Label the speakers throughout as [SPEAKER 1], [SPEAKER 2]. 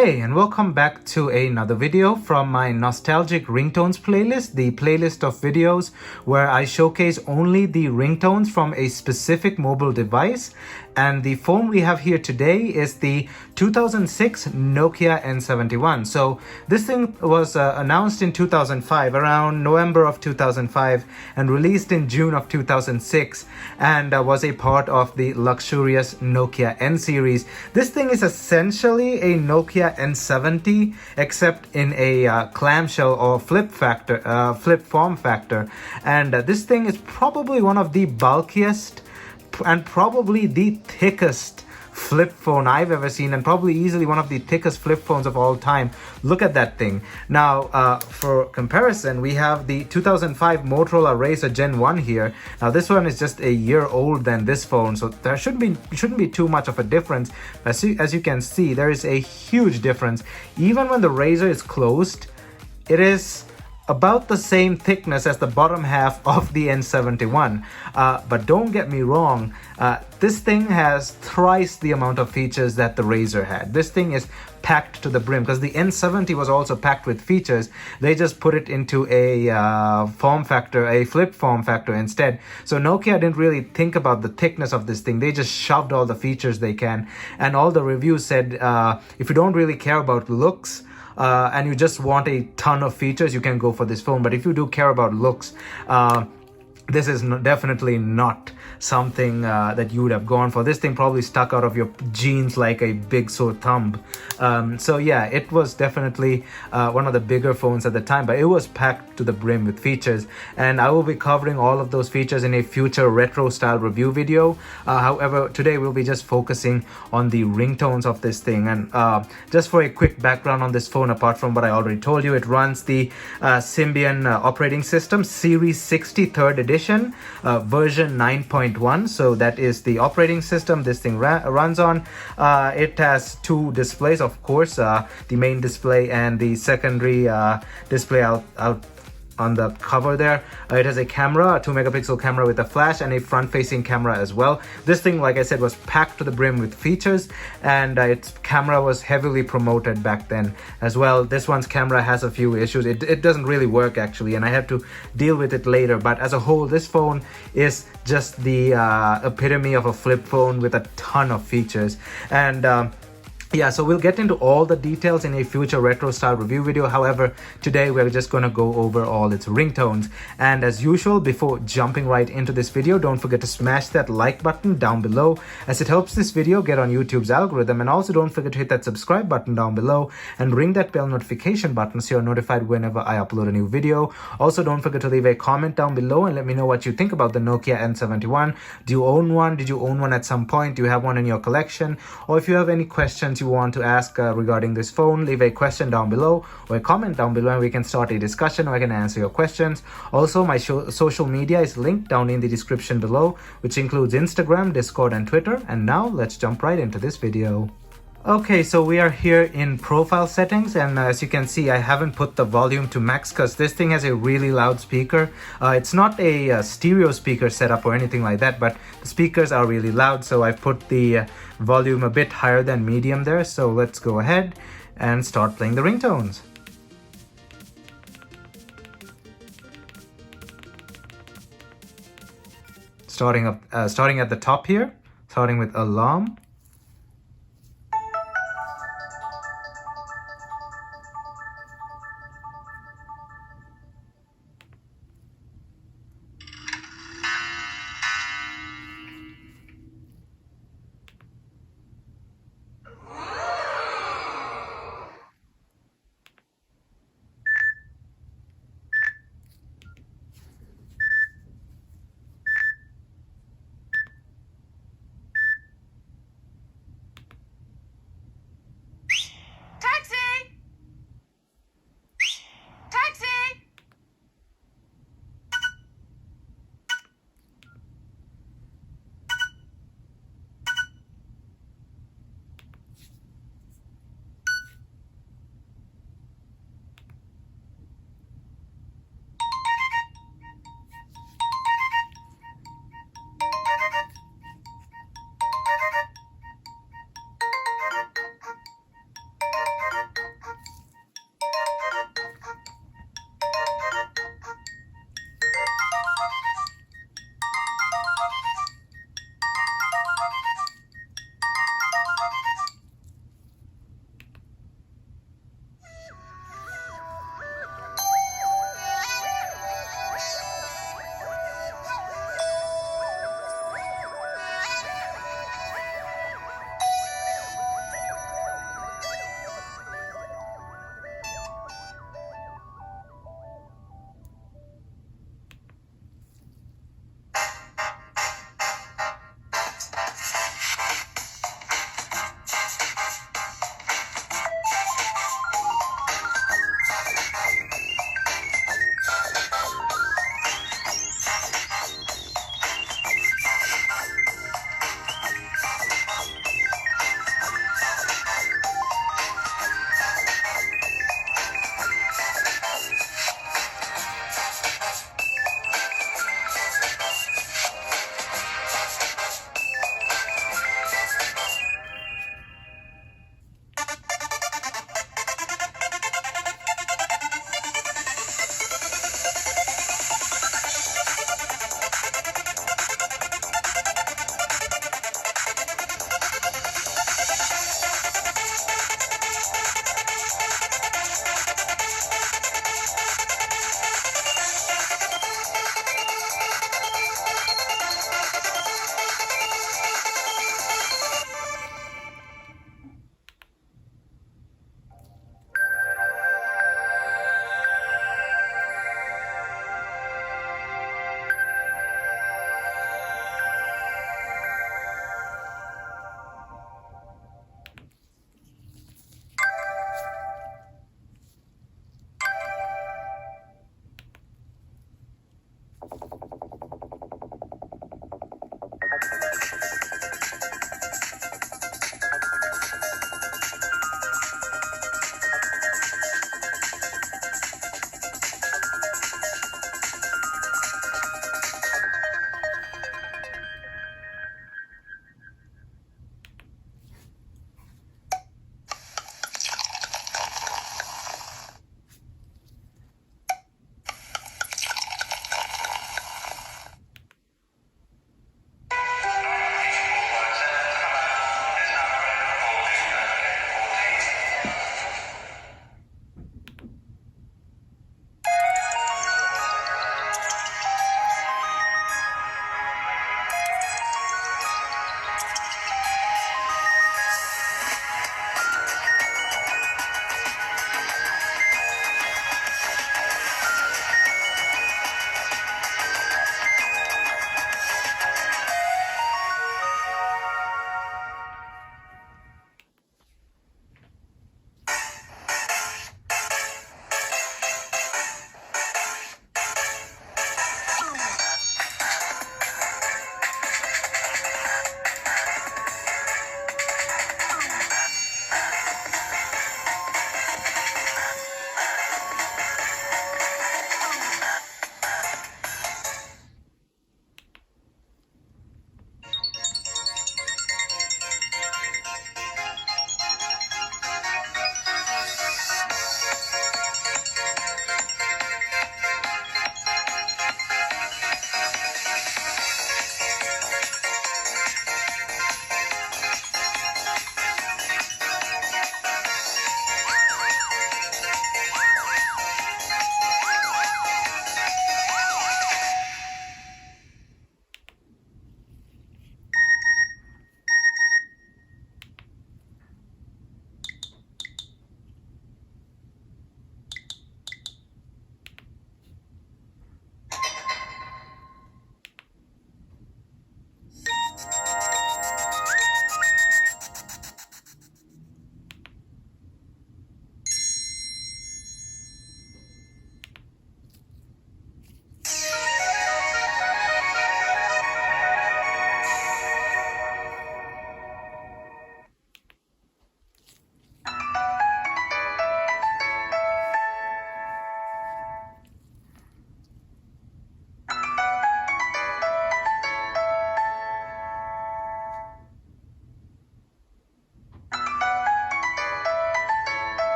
[SPEAKER 1] Hey, and welcome back to another video from my Nostalgic Ringtones playlist, the playlist of videos where I showcase only the ringtones from a specific mobile device. And the phone we have here today is the 2006 Nokia N71. So this thing was announced in 2005, around November of 2005, and released in June of 2006, and was a part of the luxurious Nokia N series. This thing is essentially a Nokia N70, except in a clamshell or flip form factor. And this thing is probably one of the bulkiest and probably the thickest flip phone I've ever seen, and probably easily one of the thickest flip phones of all time. Look at that thing. Now, for comparison, we have the 2005 Motorola Razr Gen 1 here. Now, this one is just a year old than this phone, so there shouldn't be too much of a difference. As you can see, there is a huge difference. Even when the Razr is closed, it is about the same thickness as the bottom half of the N71. But don't get me wrong, this thing has thrice the amount of features that the Razr had. This thing is packed to the brim, because the N70 was also packed with features. They just put it into a flip form factor instead. So Nokia didn't really think about the thickness of this thing. They just shoved all the features they can. And all the reviews said, if you don't really care about looks, and you just want a ton of features, you can go for this phone. But if you do care about looks, this is definitely not something that you would have gone for. This thing probably stuck out of your jeans like a big sore thumb. So yeah, it was definitely one of the bigger phones at the time, but it was packed to the brim with features, and I will be covering all of those features in a future retro style review video. However, today we'll be just focusing on the ringtones of this thing. And just for a quick background on this phone, apart from what I already told you, it runs the Symbian operating system Series 60 3rd edition, version 9.1. So that is the operating system this thing runs on. It has two displays, of course, the main display and the secondary display out on the cover there. It has a camera, a 2-megapixel camera with a flash, and a front-facing camera as well. This thing, like I said, was packed to the brim with features, and its camera was heavily promoted back then as well. This one's camera has a few issues. It doesn't really work actually, and I had to deal with it later. But as a whole, this phone is just the epitome of a flip phone with a ton of features. And yeah, so we'll get into all the details in a future retro style review video. However, today we're just going to go over all its ringtones. And as usual, before jumping right into this video, don't forget to smash that like button down below, as it helps this video get on YouTube's algorithm. And also don't forget to hit that subscribe button down below and ring that bell notification button so you're notified whenever I upload a new video. Also, don't forget to leave a comment down below and let me know what you think about the Nokia N71. Do you own one? Did you own one at some point? Do you have one in your collection? Or if you have any questions you want to ask regarding this phone, leave a question down below or a comment down below, and we can start a discussion, or I can answer your questions. Also, my social media is linked down in the description below, which includes Instagram, Discord, and Twitter. And now let's jump right into this video. Okay, so we are here in profile settings, and as you can see, I haven't put the volume to max because this thing has a really loud speaker. It's not a stereo speaker setup or anything like that, but the speakers are really loud, so I've put the volume a bit higher than medium there. So let's go ahead and start playing the ringtones. Starting at the top here, starting with alarm.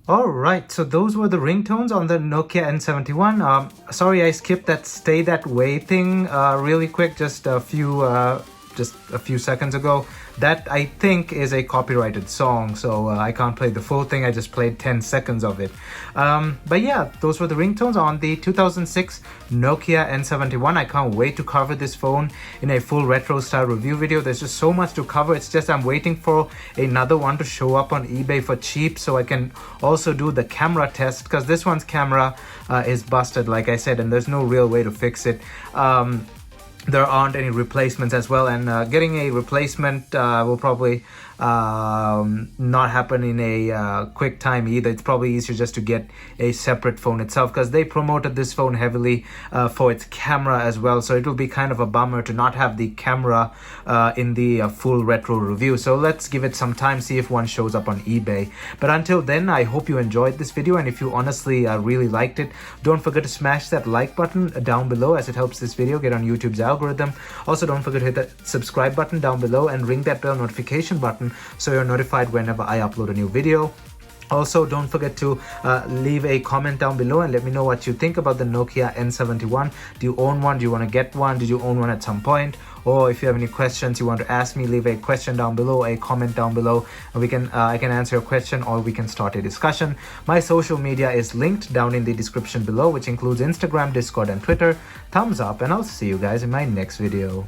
[SPEAKER 1] Alright, so those were the ringtones on the Nokia N71. Sorry I skipped that stay that way thing really quick, just a few seconds ago. That I think is a copyrighted song, so I can't play the full thing. I just played 10 seconds of it. But yeah, those were the ringtones on the 2006 Nokia N71. I can't wait to cover this phone in a full retro style review video. There's just so much to cover. It's just I'm waiting for another one to show up on eBay for cheap so I can also do the camera test, because this one's camera is busted, like I said, and there's no real way to fix it. There aren't any replacements as well, and getting a replacement will probably not happen in a quick time either. It's probably easier just to get a separate phone itself, because they promoted this phone heavily for its camera as well, so it will be kind of a bummer to not have the camera in the full retro review. So let's give it some time, see if one shows up on eBay. But until then, I hope you enjoyed this video, and if you honestly really liked it, don't forget to smash that like button down below, as it helps this video get on YouTube's algorithm. Also, don't forget to hit that subscribe button down below and ring that bell notification button so you're notified whenever I upload a new video. Also, don't forget to leave a comment down below and let me know what you think about the Nokia N71. Do you own one? Do you want to get one? Did you own one at some point? Or if you have any questions you want to ask me, leave a question down below, a comment down below, and I can answer your question, or we can start a discussion. My social media is linked down in the description below, which includes Instagram, Discord, and Twitter. Thumbs up, and I'll see you guys in my next video.